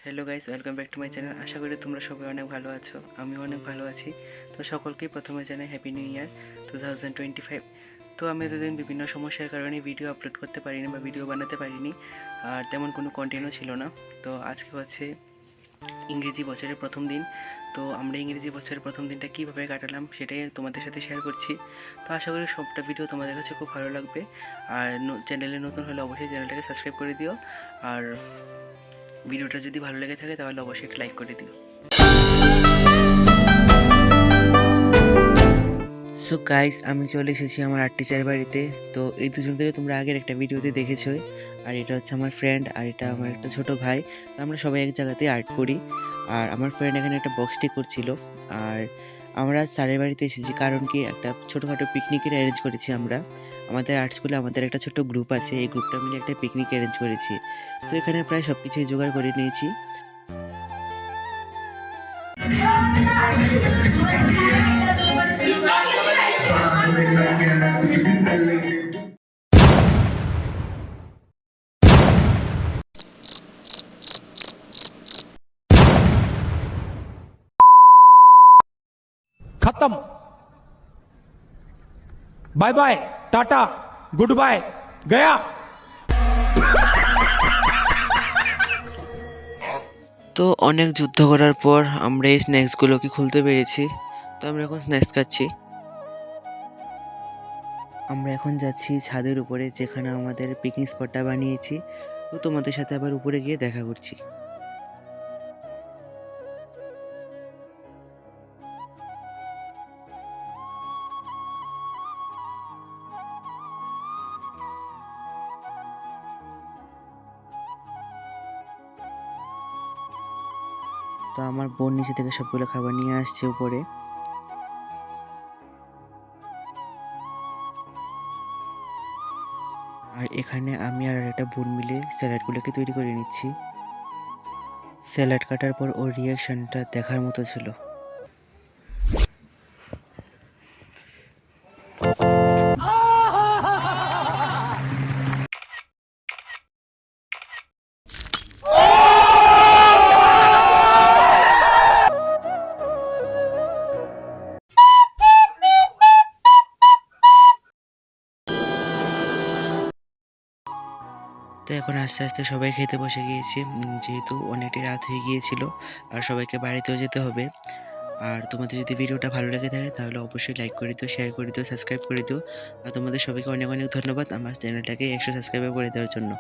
Hello guys, welcome back to my channel. আশা করি তোমরা সবাই অনেক ভালো আছো। আমিও অনেক ভালো আছি। তো সকলকেই প্রথমে জানাই হ্যাপি নিউ ইয়ার 2025। তো আমি এতদিন বিভিন্ন সমস্যার কারণে ভিডিও আপলোড করতে পারিনি বা ভিডিও বানাতে পারিনি, আর তেমন কোনো কন্টেন্টও ছিল না। তো আজকে হচ্ছে ইংরেজি বছরের প্রথম দিন। তো আমরা ইংরেজি বছরের প্রথম দিনটা কীভাবে কাটালাম সেটাই তোমাদের সাথে শেয়ার করছি। তো আশা করি সবটা ভিডিও তোমাদের কাছে খুব ভালো লাগবে। আর চ্যানেলে নতুন হলে অবশ্যই চ্যানেলটাকে সাবস্ক্রাইব করে দিও। আর ভিডিওটা যদি ভালো লেগে থাকে তাহলে অবশ্যই একটা লাইক করে দিও। সো গাইস, আমি চলে এসেছি আমার আর্ট টিচার বাড়িতে। তো এই দুজনকে তো তোমরা আগের একটা ভিডিওতে দেখেছোই। আর এটা হচ্ছে আমার ফ্রেন্ড, আর এটা আমার একটা ছোট ভাই। তো আমরা সবাই এক জায়গাতে আর্ট করি। আর আমার ফ্রেন্ড এখানে একটা বক্স ঠিক করছিল। আর আমরা স্যারের বাড়িতে এসেছি কারণ কি, একটা ছোটোখাটো পিকনিকের অ্যারেঞ্জ করেছি আমরা। আমাদের আর্ট স্কুলে আমাদের একটা ছোট্ট গ্রুপ আছে, এই গ্রুপটা মিলে একটা পিকনিক অ্যারেঞ্জ করেছি। তো এখানে প্রায় সব কিছুই জোগাড় করে নিয়েছি। खत्म। Bye bye, tata, goodbye, गया। তো অনেক যুদ্ধ করার পর আমরা এই স্ন্যাক্সগুলোকে খুলতে পেরেছি। তো আমরা এখন স্ন্যাক্স খাচ্ছি। আমরা এখন যাচ্ছি ছাদের উপরে, যেখানে আমাদের পিকনিক স্পটটা বানিয়েছি। তো তোমাদের সাথে আবার উপরে গিয়ে দেখা করছি। তো আমার বোন নিচে থেকে সবগুলো খাবার নিয়ে আসছে উপরে। আর এখানে আমি আর একটা বোন মিলে স্যালাডগুলোকে তৈরি করে নিচ্ছি। স্যালাড কাটার পর ওর রিয়াকশনটা দেখার মতো ছিল। তো এখন আস্তে আস্তে সবাই খেতে বসে গিয়েছে, যেহেতু অনেকটাই রাত হয়ে গিয়েছিল আর সবাইকে বাড়িতেও যেতে হবে। আর তোমাদের যদি ভিডিওটা ভালো লেগে থাকে তাহলে অবশ্যই লাইক করে দিও, শেয়ার করে দিও, সাবস্ক্রাইব করে দিও। আর তোমাদের সবাইকে অনেক অনেক ধন্যবাদ আমার চ্যানেলটাকে 100 সাবস্ক্রাইবার করে দেওয়ার জন্য।